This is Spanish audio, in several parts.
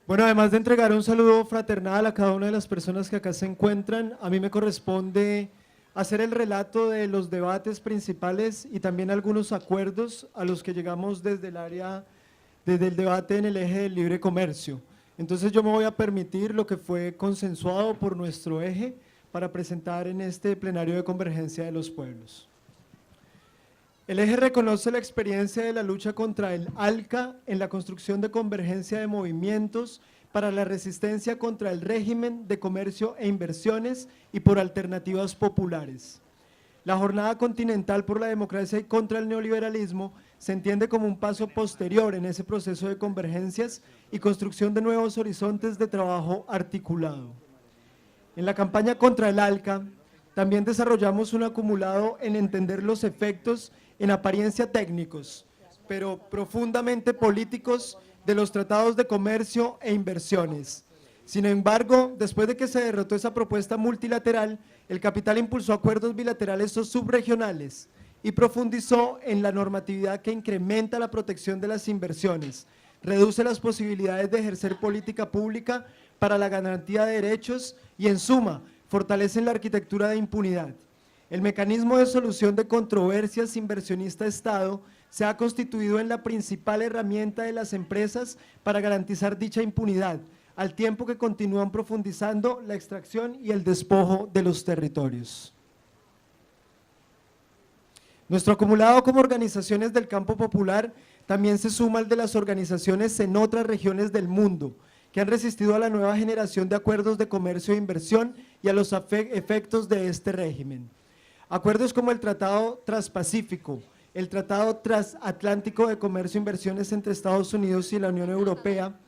Bueno, además de entregar un saludo fraternal a cada una de las personas que acá se encuentran, a mí me corresponde hacer el relato de los debates principales y también algunos acuerdos a los que llegamos desde el debate en el eje del libre comercio. Entonces yo me voy a permitir lo que fue consensuado por nuestro eje para presentar en este plenario de convergencia de los pueblos. El eje reconoce la experiencia de la lucha contra el ALCA en la construcción de convergencia de movimientos para la resistencia contra el régimen de comercio e inversiones y por alternativas populares. La Jornada Continental por la Democracia y contra el Neoliberalismo se entiende como un paso posterior en ese proceso de convergencias y construcción de nuevos horizontes de trabajo articulado. En la campaña contra el ALCA también desarrollamos un acumulado en entender los efectos en apariencia técnicos, pero profundamente políticos de los tratados de comercio e inversiones. Sin embargo, después de que se derrotó esa propuesta multilateral, el capital impulsó acuerdos bilaterales o subregionales y profundizó en la normatividad que incrementa la protección de las inversiones, reduce las posibilidades de ejercer política pública para la garantía de derechos y, en suma, fortalecen la arquitectura de impunidad. El mecanismo de solución de controversias inversionista-Estado se ha constituido en la principal herramienta de las empresas para garantizar dicha impunidad, al tiempo que continúan profundizando la extracción y el despojo de los territorios. Nuestro acumulado como organizaciones del campo popular también se suma al de las organizaciones en otras regiones del mundo, que han resistido a la nueva generación de acuerdos de comercio e inversión y a los efectos de este régimen. Acuerdos como el Tratado Transpacífico, el Tratado Transatlántico de Comercio e Inversiones entre Estados Unidos y la Unión Europea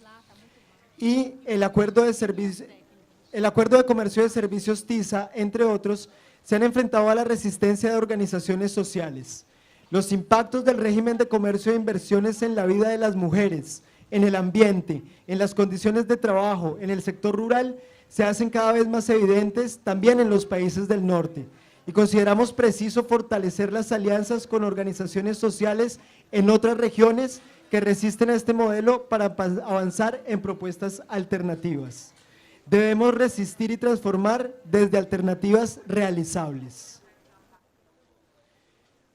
y el Acuerdo de Comercio de Servicios TISA, entre otros, se han enfrentado a la resistencia de organizaciones sociales. Los impactos del régimen de comercio e inversiones en la vida de las mujeres, en el ambiente, en las condiciones de trabajo, en el sector rural, se hacen cada vez más evidentes también en los países del norte. Y consideramos preciso fortalecer las alianzas con organizaciones sociales en otras regiones que resisten a este modelo para avanzar en propuestas alternativas. Debemos resistir y transformar desde alternativas realizables.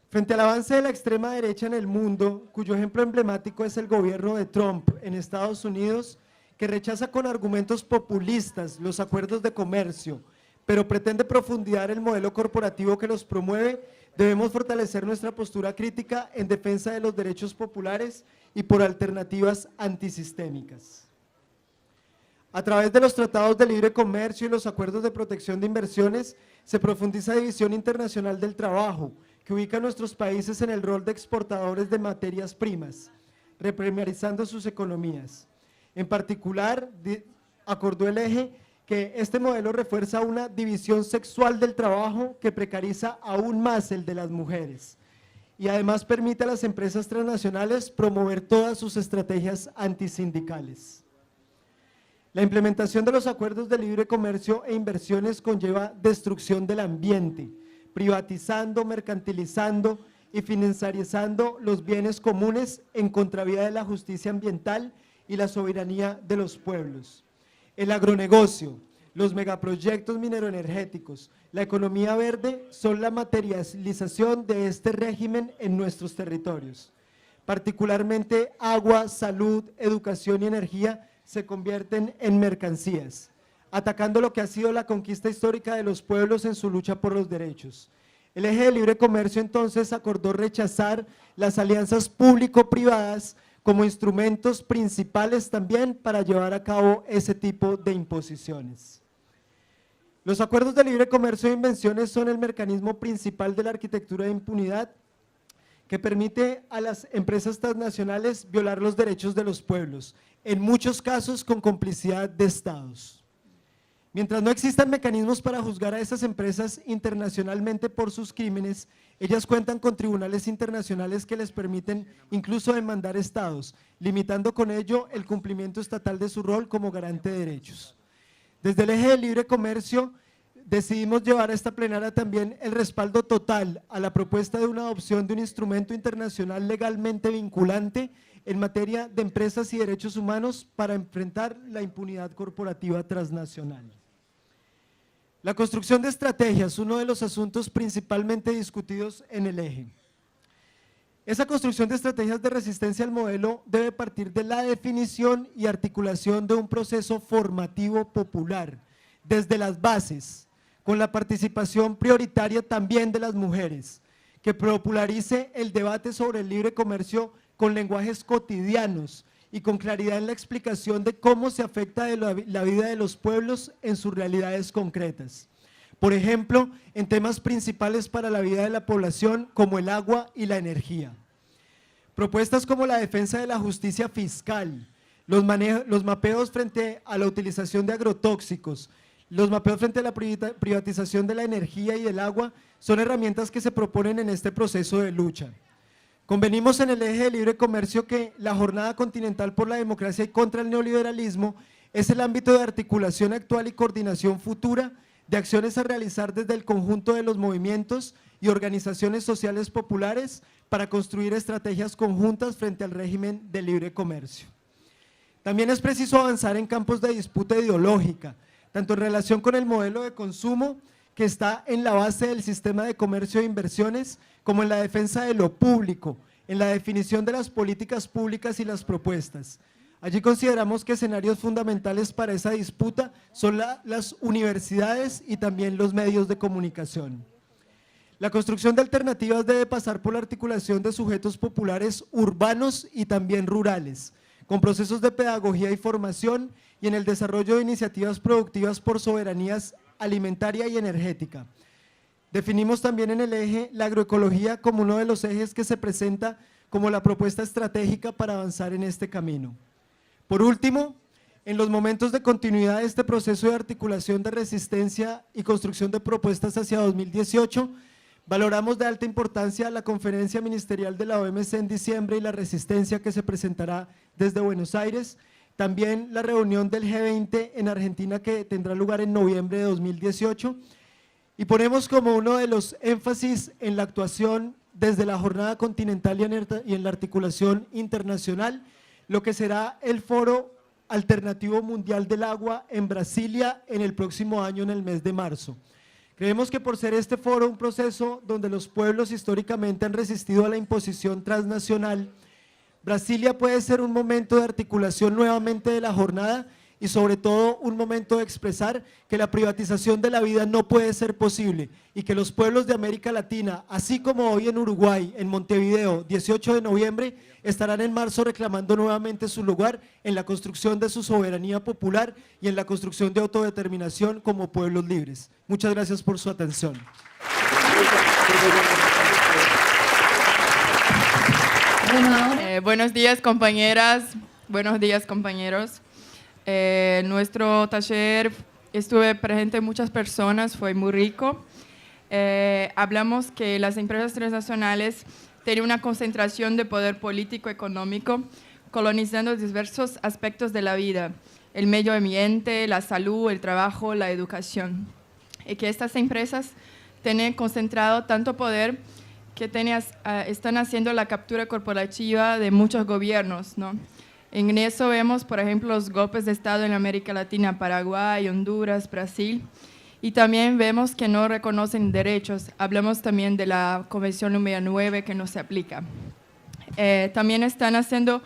Frente al avance de la extrema derecha en el mundo, cuyo ejemplo emblemático es el gobierno de Trump en Estados Unidos, que rechaza con argumentos populistas los acuerdos de comercio, pero pretende profundizar el modelo corporativo que los promueve, debemos fortalecer nuestra postura crítica en defensa de los derechos populares y por alternativas antisistémicas. A través de los tratados de libre comercio y los acuerdos de protección de inversiones, se profundiza la división internacional del trabajo, que ubica a nuestros países en el rol de exportadores de materias primas, reprimarizando sus economías. En particular, acordó el eje que este modelo refuerza una división sexual del trabajo que precariza aún más el de las mujeres y además permite a las empresas transnacionales promover todas sus estrategias antisindicales. La implementación de los acuerdos de libre comercio e inversiones conlleva destrucción del ambiente, privatizando, mercantilizando y financiarizando los bienes comunes en contravía de la justicia ambiental y la soberanía de los pueblos. El agronegocio, los megaproyectos mineroenergéticos, la economía verde son la materialización de este régimen en nuestros territorios. Particularmente agua, salud, educación y energía se convierten en mercancías, atacando lo que ha sido la conquista histórica de los pueblos en su lucha por los derechos. El eje de libre comercio entonces acordó rechazar las alianzas público-privadas como instrumentos principales también para llevar a cabo ese tipo de imposiciones. Los acuerdos de libre comercio e inversiones son el mecanismo principal de la arquitectura de impunidad que permite a las empresas transnacionales violar los derechos de los pueblos, en muchos casos con complicidad de estados. Mientras no existan mecanismos para juzgar a esas empresas internacionalmente por sus crímenes, ellas cuentan con tribunales internacionales que les permiten incluso demandar estados, limitando con ello el cumplimiento estatal de su rol como garante de derechos. Desde el eje de libre comercio decidimos llevar a esta plenaria también el respaldo total a la propuesta de una adopción de un instrumento internacional legalmente vinculante en materia de empresas y derechos humanos para enfrentar la impunidad corporativa transnacional. La construcción de estrategias, uno de los asuntos principalmente discutidos en el eje. Esa construcción de estrategias de resistencia al modelo debe partir de la definición y articulación de un proceso formativo popular, desde las bases, con la participación prioritaria también de las mujeres, que popularice el debate sobre el libre comercio con lenguajes cotidianos y con claridad en la explicación de cómo se afecta la vida de los pueblos en sus realidades concretas. Por ejemplo, en temas principales para la vida de la población como el agua y la energía. Propuestas como la defensa de la justicia fiscal, los mapeos frente a la utilización de agrotóxicos, los mapeos frente a la privatización de la energía y del agua son herramientas que se proponen en este proceso de lucha. Convenimos en el eje de libre comercio que la Jornada Continental por la Democracia y contra el Neoliberalismo es el ámbito de articulación actual y coordinación futura de acciones a realizar desde el conjunto de los movimientos y organizaciones sociales populares para construir estrategias conjuntas frente al régimen de libre comercio. También es preciso avanzar en campos de disputa ideológica, tanto en relación con el modelo de consumo que está en la base del sistema de comercio e inversiones, como en la defensa de lo público, en la definición de las políticas públicas y las propuestas. Allí consideramos que escenarios fundamentales para esa disputa son las universidades y también los medios de comunicación. La construcción de alternativas debe pasar por la articulación de sujetos populares urbanos y también rurales, con procesos de pedagogía y formación y en el desarrollo de iniciativas productivas por soberanías alimentaria y energética. Definimos también en el eje la agroecología como uno de los ejes que se presenta como la propuesta estratégica para avanzar en este camino. Por último, en los momentos de continuidad de este proceso de articulación de resistencia y construcción de propuestas hacia 2018, valoramos de alta importancia la conferencia ministerial de la OMC en diciembre y la resistencia que se presentará desde Buenos Aires, también la reunión del G20 en Argentina que tendrá lugar en noviembre de 2018 y ponemos como uno de los énfasis en la actuación desde la Jornada Continental y en la articulación internacional, lo que será el Foro Alternativo Mundial del Agua en Brasilia en el próximo año en el mes de marzo. Creemos que por ser este foro un proceso donde los pueblos históricamente han resistido a la imposición transnacional, Brasilia puede ser un momento de articulación nuevamente de la jornada y sobre todo un momento de expresar que la privatización de la vida no puede ser posible y que los pueblos de América Latina, así como hoy en Uruguay, en Montevideo, 18 de noviembre, estarán en marzo reclamando nuevamente su lugar en la construcción de su soberanía popular y en la construcción de autodeterminación como pueblos libres. Muchas gracias por su atención. Buenos días, compañeras, buenos días, compañeros. Nuestro taller estuve presente muchas personas, fue muy rico. Hablamos que las empresas transnacionales tienen una concentración de poder político económico, colonizando diversos aspectos de la vida, el medio ambiente, la salud, el trabajo, la educación. Y que estas empresas tienen concentrado tanto poder que están haciendo la captura corporativa de muchos gobiernos, ¿no? En eso vemos, por ejemplo, los golpes de Estado en América Latina, Paraguay, Honduras, Brasil, y también vemos que no reconocen derechos. Hablamos también de la Convención número 9 que no se aplica. También están haciendo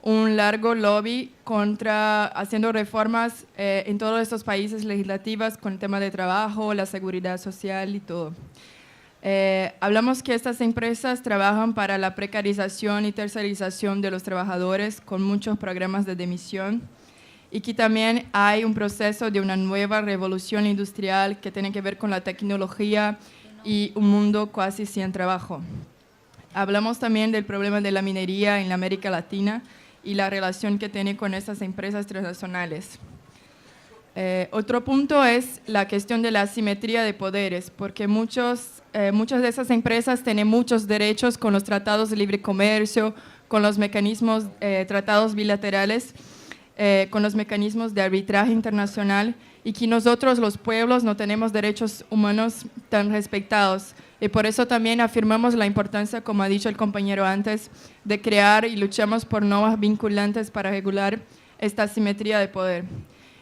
un largo lobby haciendo reformas en todos estos países legislativas con el tema de trabajo, la seguridad social y todo. Hablamos que estas empresas trabajan para la precarización y tercerización de los trabajadores con muchos programas de demisión y que también hay un proceso de una nueva revolución industrial que tiene que ver con la tecnología y un mundo casi sin trabajo. Hablamos también del problema de la minería en la América Latina y la relación que tiene con estas empresas transnacionales. Otro punto es la cuestión de la asimetría de poderes, porque muchas de esas empresas tienen muchos derechos con los tratados de libre comercio, con los mecanismos, tratados bilaterales, con los mecanismos de arbitraje internacional y que nosotros los pueblos no tenemos derechos humanos tan respetados. Y por eso también afirmamos la importancia, como ha dicho el compañero antes, de crear y luchamos por normas vinculantes para regular esta asimetría de poder.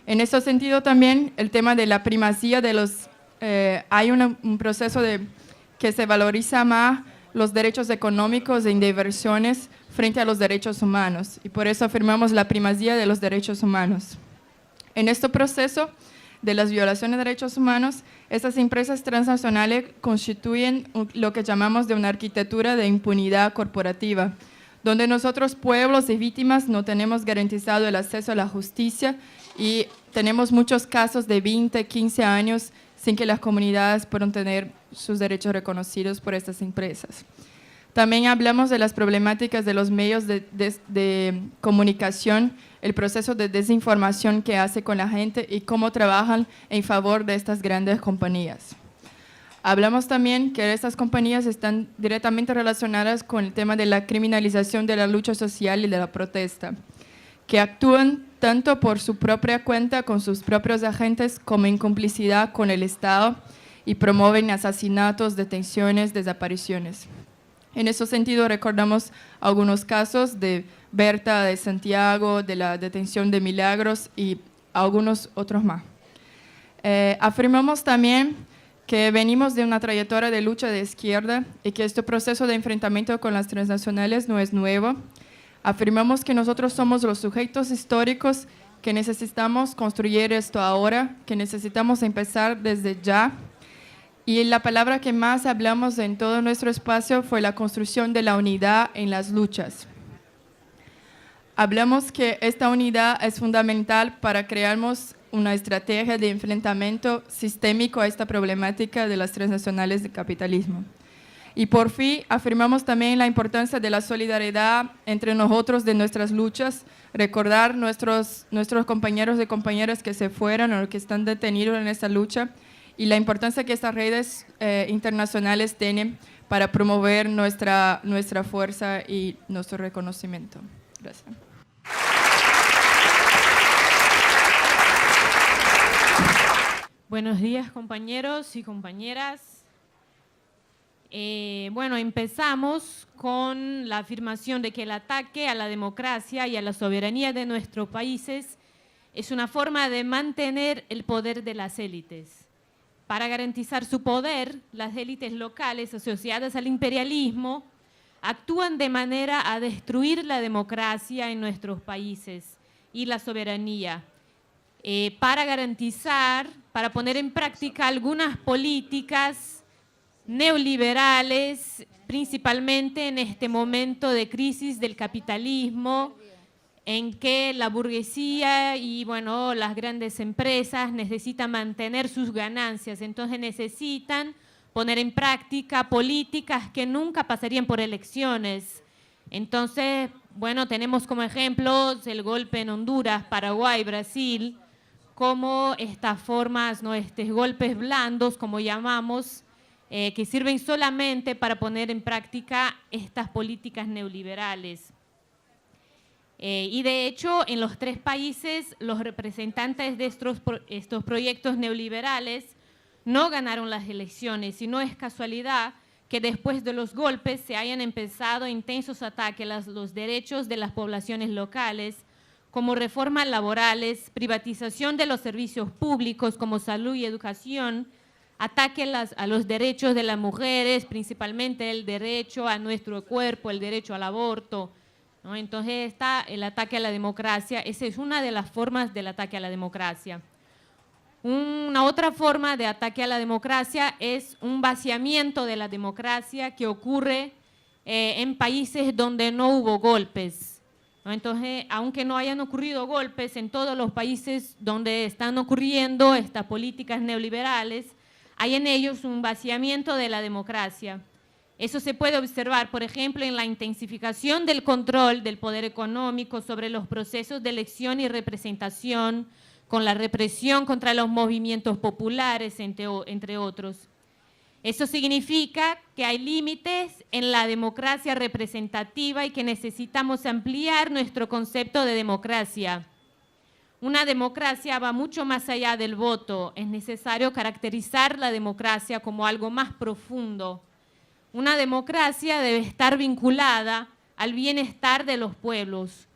En ese sentido también el tema de la primacía de los... hay un proceso que se valoriza más los derechos económicos e de inversiones frente a los derechos humanos, y por eso afirmamos la primacía de los derechos humanos. En este proceso de las violaciones de derechos humanos, estas empresas transnacionales constituyen lo que llamamos de una arquitectura de impunidad corporativa, donde nosotros, pueblos y víctimas, no tenemos garantizado el acceso a la justicia y tenemos muchos casos de 20, 15 años sin que las comunidades puedan tener sus derechos reconocidos por estas empresas. También hablamos de las problemáticas de los medios de comunicación, el proceso de desinformación que hace con la gente y cómo trabajan en favor de estas grandes compañías. Hablamos también que estas compañías están directamente relacionadas con el tema de la criminalización de la lucha social y de la protesta, que actúan tanto por su propia cuenta con sus propios agentes como en complicidad con el Estado y promueven asesinatos, detenciones, desapariciones. En ese sentido, recordamos algunos casos de Berta de Santiago, de la detención de Milagros y algunos otros más. Afirmamos también que venimos de una trayectoria de lucha de izquierda y que este proceso de enfrentamiento con las transnacionales no es nuevo. Afirmamos que nosotros somos los sujetos históricos que necesitamos construir esto ahora, que necesitamos empezar desde ya. Y la palabra que más hablamos en todo nuestro espacio fue la construcción de la unidad en las luchas. Hablamos que esta unidad es fundamental para crearnos una estrategia de enfrentamiento sistémico a esta problemática de las transnacionales del capitalismo. Y por fin, afirmamos también la importancia de la solidaridad entre nosotros de nuestras luchas, recordar nuestros compañeros y compañeras que se fueron o que están detenidos en esta lucha, y la importancia que estas redes internacionales tienen para promover nuestra fuerza y nuestro reconocimiento. Gracias. Buenos días, compañeros y compañeras. Bueno, empezamos con la afirmación de que el ataque a la democracia y a la soberanía de nuestros países es una forma de mantener el poder de las élites. Para garantizar su poder, las élites locales asociadas al imperialismo actúan de manera a destruir la democracia en nuestros países y la soberanía, para poner en práctica algunas políticas neoliberales, principalmente en este momento de crisis del capitalismo, en que la burguesía y bueno, las grandes empresas necesitan mantener sus ganancias, entonces necesitan poner en práctica políticas que nunca pasarían por elecciones. Entonces, bueno, tenemos como ejemplos el golpe en Honduras, Paraguay, Brasil, como estas formas, ¿no? Estos golpes blandos, como llamamos, que sirven solamente para poner en práctica estas políticas neoliberales. Y de hecho, en los tres países, los representantes de estos proyectos neoliberales no ganaron las elecciones, y no es casualidad que después de los golpes se hayan empezado intensos ataques a los derechos de las poblaciones locales, como reformas laborales, privatización de los servicios públicos como salud y educación, ataque a los derechos de las mujeres, principalmente el derecho a nuestro cuerpo, el derecho al aborto, ¿no? Entonces está el ataque a la democracia, esa es una de las formas del ataque a la democracia. Una otra forma de ataque a la democracia es un vaciamiento de la democracia que ocurre en países donde no hubo golpes, ¿no? Entonces, aunque no hayan ocurrido golpes en todos los países donde están ocurriendo estas políticas neoliberales, hay en ellos un vaciamiento de la democracia. Eso se puede observar, por ejemplo, en la intensificación del control del poder económico sobre los procesos de elección y representación, con la represión contra los movimientos populares, entre otros. Eso significa que hay límites en la democracia representativa y que necesitamos ampliar nuestro concepto de democracia. Una democracia va mucho más allá del voto. Es necesario caracterizar la democracia como algo más profundo. Una democracia debe estar vinculada al bienestar de los pueblos.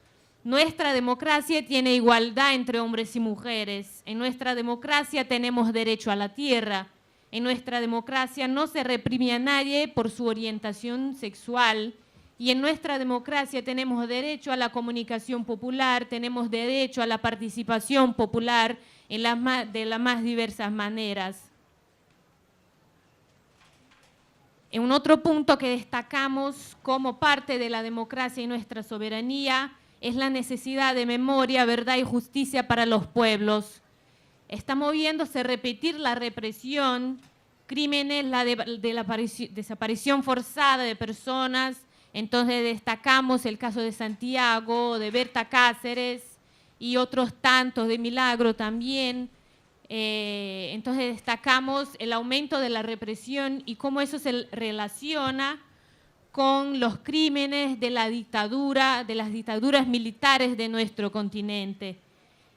Nuestra democracia tiene igualdad entre hombres y mujeres. En nuestra democracia tenemos derecho a la tierra. En nuestra democracia no se reprime a nadie por su orientación sexual. Y en nuestra democracia tenemos derecho a la comunicación popular, tenemos derecho a la participación popular de las más diversas maneras. En un otro punto que destacamos como parte de la democracia y nuestra soberanía es la necesidad de memoria, verdad y justicia para los pueblos. Estamos viéndose repetir la represión, crímenes, la desaparición forzada de personas. Entonces destacamos el caso de Santiago, de Berta Cáceres y otros tantos, de Milagro también. Entonces destacamos el aumento de la represión y cómo eso se relaciona con los crímenes de la dictadura, de las dictaduras militares de nuestro continente.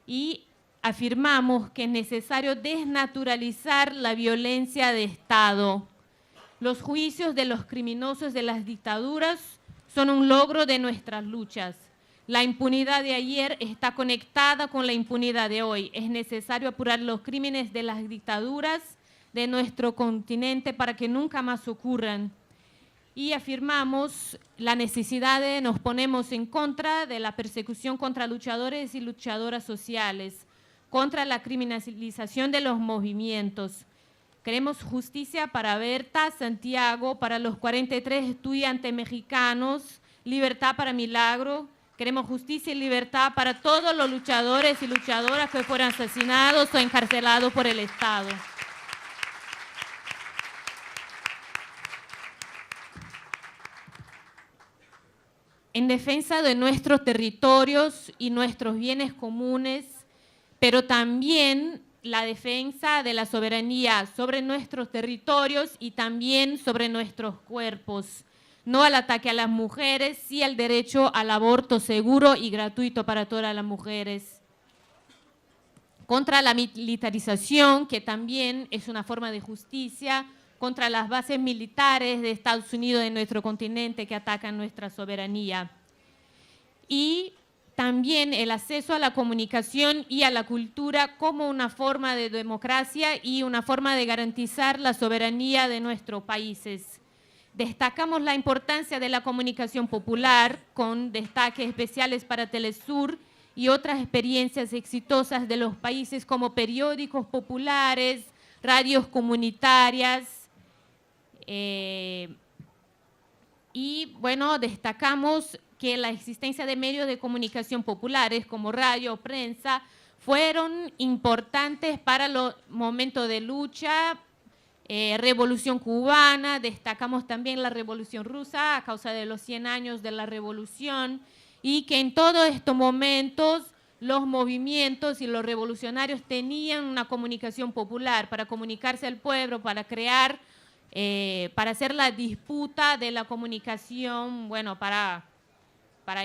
Y afirmamos que es necesario desnaturalizar la violencia de Estado. Los juicios de los criminosos de las dictaduras son un logro de nuestras luchas. La impunidad de ayer está conectada con la impunidad de hoy. Es necesario apurar los crímenes de las dictaduras de nuestro continente para que nunca más ocurran. Y afirmamos la necesidad de nos ponemos en contra de la persecución contra luchadores y luchadoras sociales, contra la criminalización de los movimientos. Queremos justicia para Berta, Santiago, para los 43 estudiantes mexicanos, libertad para Milagro. Queremos justicia y libertad para todos los luchadores y luchadoras que fueron asesinados o encarcelados por el Estado. En defensa de nuestros territorios y nuestros bienes comunes, pero también la defensa de la soberanía sobre nuestros territorios y también sobre nuestros cuerpos. No al ataque a las mujeres, sí al derecho al aborto seguro y gratuito para todas las mujeres. Contra la militarización, que también es una forma de justicia, contra las bases militares de Estados Unidos en nuestro continente que atacan nuestra soberanía. Y también el acceso a la comunicación y a la cultura como una forma de democracia y una forma de garantizar la soberanía de nuestros países. Destacamos la importancia de la comunicación popular con destaques especiales para Telesur y otras experiencias exitosas de los países como periódicos populares, radios comunitarias. Y bueno, destacamos que la existencia de medios de comunicación populares como radio o prensa fueron importantes para los momentos de lucha, Revolución Cubana, destacamos también la Revolución Rusa a causa de los 100 años de la Revolución y que en todos estos momentos los movimientos y los revolucionarios tenían una comunicación popular para comunicarse al pueblo, para crear, para hacer la disputa de la comunicación, bueno, para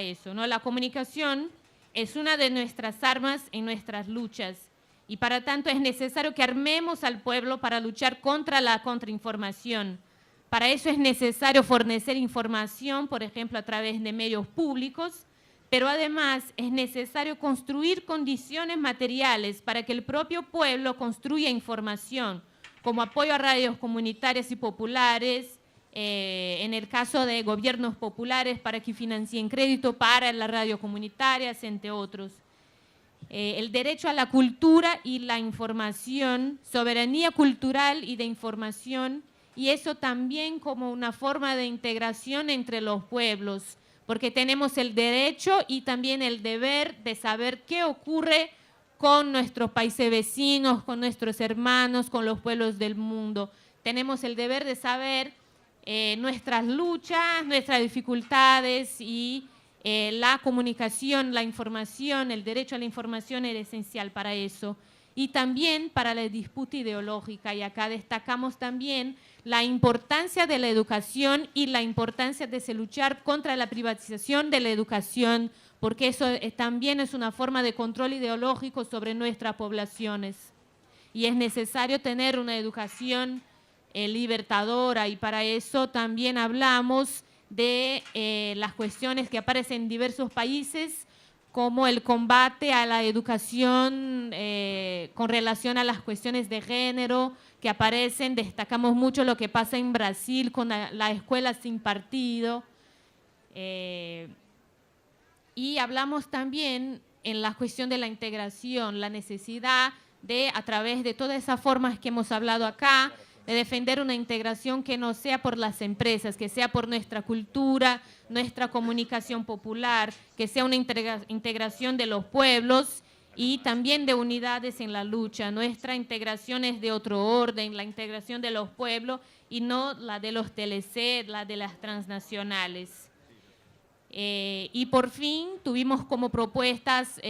eso, ¿no? La comunicación es una de nuestras armas en nuestras luchas. Y para tanto es necesario que armemos al pueblo para luchar contra la contrainformación. Para eso es necesario fornecer información, por ejemplo, a través de medios públicos, pero además es necesario construir condiciones materiales para que el propio pueblo construya información, como apoyo a radios comunitarias y populares, en el caso de gobiernos populares para que financien crédito para las radios comunitarias, entre otros. El derecho a la cultura y la información, soberanía cultural y de información, y eso también como una forma de integración entre los pueblos, porque tenemos el derecho y también el deber de saber qué ocurre con nuestros países vecinos, con nuestros hermanos, con los pueblos del mundo. Tenemos el deber de saber nuestras luchas, nuestras dificultades y la comunicación, la información, el derecho a la información es esencial para eso. y también para la disputa ideológica. Y acá destacamos también la importancia de la educación y la importancia de luchar contra la privatización de la educación, porque eso también es una forma de control ideológico sobre nuestras poblaciones. Y es necesario tener una educación libertadora, y para eso también hablamos de las cuestiones que aparecen en diversos países, como el combate a la educación con relación a las cuestiones de género que aparecen. Destacamos mucho lo que pasa en Brasil con la escuela sin partido. Y hablamos también en la cuestión de la integración, la necesidad de, a través de todas esas formas que hemos hablado acá, de defender una integración que no sea por las empresas, que sea por nuestra cultura, nuestra comunicación popular, que sea una integración de los pueblos y también de unidades en la lucha. Nuestra integración es de otro orden, la integración de los pueblos y no la de los TLC, la de las transnacionales. Y por fin tuvimos como propuestas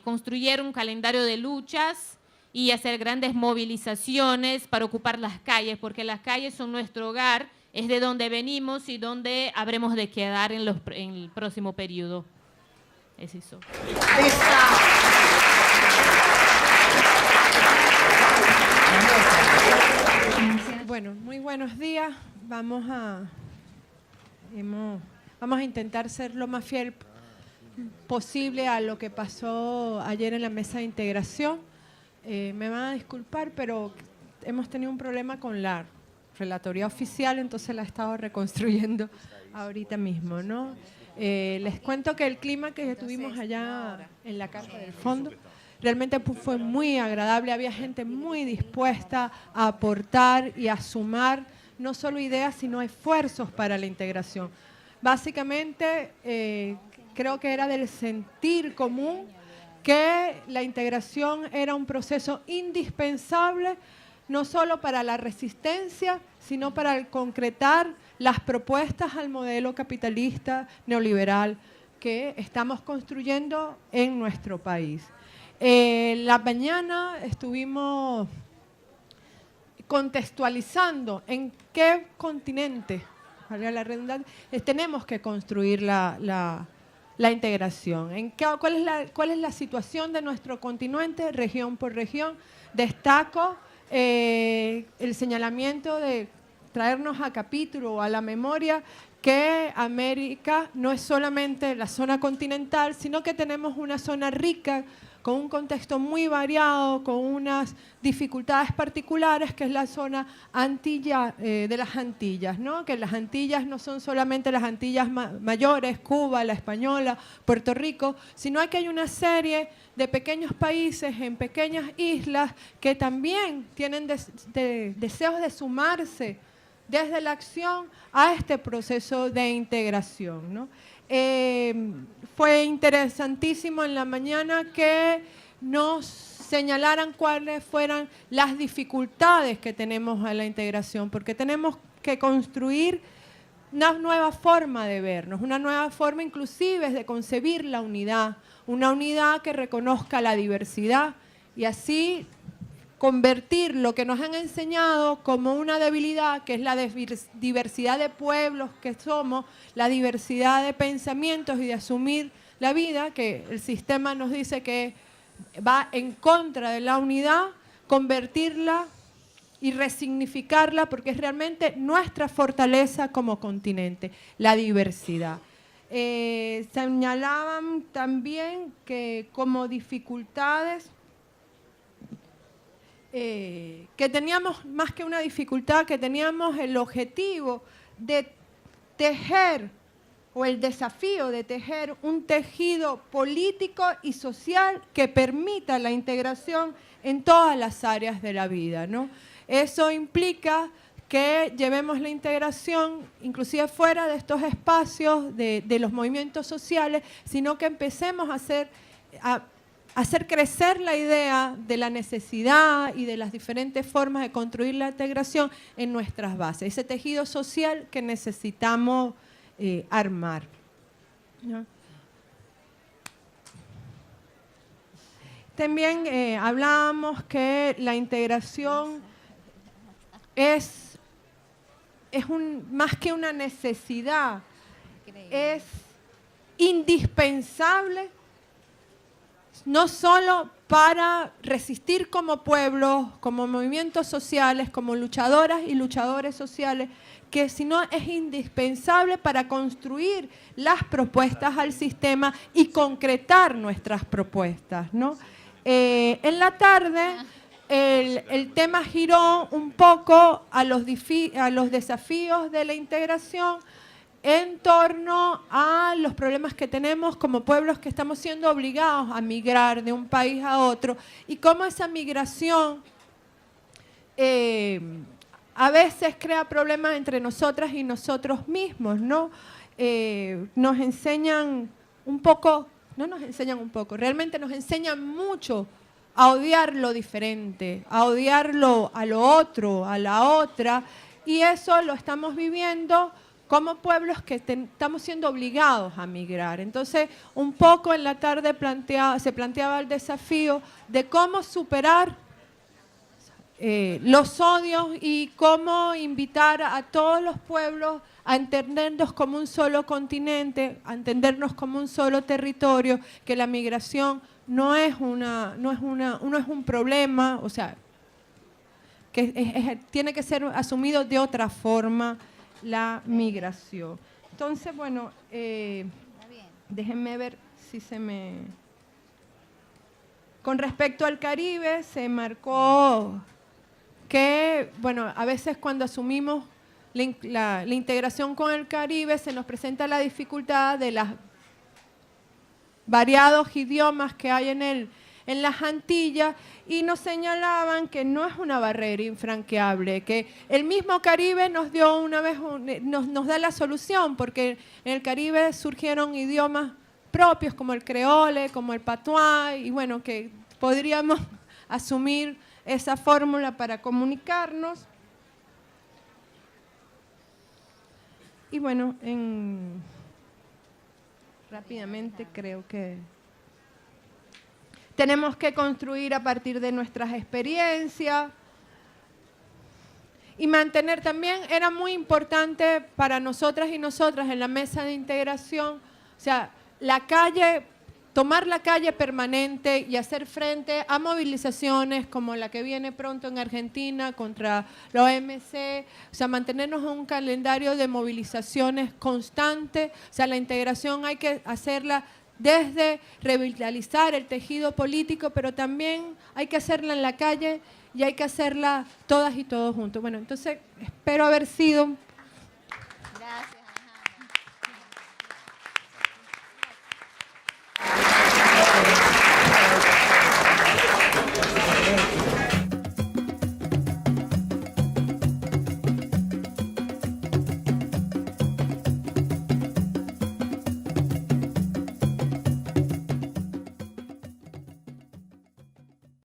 construir un calendario de luchas y hacer grandes movilizaciones para ocupar las calles, porque las calles son nuestro hogar, es de donde venimos y donde habremos de quedar en el próximo periodo. Es eso. Bueno, muy buenos días. Vamos a intentar ser lo más fiel posible a lo que pasó ayer en la mesa de integración. Me van a disculpar, pero hemos tenido un problema con la relatoría oficial, entonces la he estado reconstruyendo ahorita mismo, ¿no? Les cuento que el clima que tuvimos allá en la Casa del Fondo realmente fue muy agradable, había gente muy dispuesta a aportar y a sumar no solo ideas, sino esfuerzos para la integración. Básicamente, creo que era del sentir común que la integración era un proceso indispensable, no solo para la resistencia, sino para el concretar las propuestas al modelo capitalista neoliberal que estamos construyendo en nuestro país. La mañana estuvimos contextualizando en qué continente, valga la redundancia, tenemos que construir la integración. ¿Cuál es la situación de nuestro continente, región por región? Destaco el señalamiento de traernos a capítulo o a la memoria que América no es solamente la zona continental, sino que tenemos una zona rica, con un contexto muy variado, con unas dificultades particulares, que es la zona de las Antillas, ¿no? Que las Antillas no son solamente las Antillas mayores, Cuba, la Española, Puerto Rico, sino que hay una serie de pequeños países en pequeñas islas que también tienen deseos de sumarse desde la acción a este proceso de integración, ¿no? Fue interesantísimo en la mañana que nos señalaran cuáles fueran las dificultades que tenemos a la integración, porque tenemos que construir una nueva forma de vernos, una nueva forma inclusive de concebir la unidad, una unidad que reconozca la diversidad y así convertir lo que nos han enseñado como una debilidad, que es la diversidad de pueblos que somos, la diversidad de pensamientos y de asumir la vida, que el sistema nos dice que va en contra de la unidad, convertirla y resignificarla, porque es realmente nuestra fortaleza como continente, la diversidad. Señalaban también que como dificultades, que teníamos más que una dificultad, que teníamos el objetivo de tejer o el desafío de tejer un tejido político y social que permita la integración en todas las áreas de la vida, ¿no? Eso implica que llevemos la integración inclusive fuera de estos espacios de los movimientos sociales, sino que empecemos a hacer crecer la idea de la necesidad y de las diferentes formas de construir la integración en nuestras bases, ese tejido social que necesitamos armar, ¿no? también hablábamos que la integración es más que una necesidad, es indispensable no solo para resistir como pueblo, como movimientos sociales, como luchadoras y luchadores sociales, sino es indispensable para construir las propuestas al sistema y concretar nuestras propuestas, ¿no? En la tarde el tema giró un poco a los desafíos de la integración en torno a los problemas que tenemos como pueblos que estamos siendo obligados a migrar de un país a otro y cómo esa migración a veces crea problemas entre nosotras y nosotros mismos, ¿no? Nos enseñan un poco, no nos enseñan un poco, realmente nos enseñan mucho a odiar lo diferente, a odiarlo a lo otro, a la otra, y eso lo estamos viviendo como pueblos que estamos siendo obligados a migrar. Entonces, un poco en la tarde se planteaba el desafío de cómo superar los odios y cómo invitar a todos los pueblos a entendernos como un solo continente, a entendernos como un solo territorio, que la migración no es un problema, o sea, que tiene que ser asumido de otra forma la migración. Entonces, bueno, déjenme ver si se me... Con respecto al Caribe, se marcó que, a veces cuando asumimos la integración con el Caribe, se nos presenta la dificultad de los variados idiomas que hay en las Antillas, y nos señalaban que no es una barrera infranqueable, que el mismo Caribe nos dio una vez, nos da la solución, porque en el Caribe surgieron idiomas propios como el creole, como el patuá, y bueno, que podríamos asumir esa fórmula para comunicarnos. Y bueno, rápidamente creo que tenemos que construir a partir de nuestras experiencias y mantener también, era muy importante para nosotras y nosotras en la mesa de integración, o sea, tomar la calle permanente y hacer frente a movilizaciones como la que viene pronto en Argentina contra la OMC, o sea, mantenernos en un calendario de movilizaciones constante, o sea, la integración hay que hacerla desde revitalizar el tejido político, pero también hay que hacerla en la calle y hay que hacerla todas y todos juntos. Bueno, entonces espero haber sido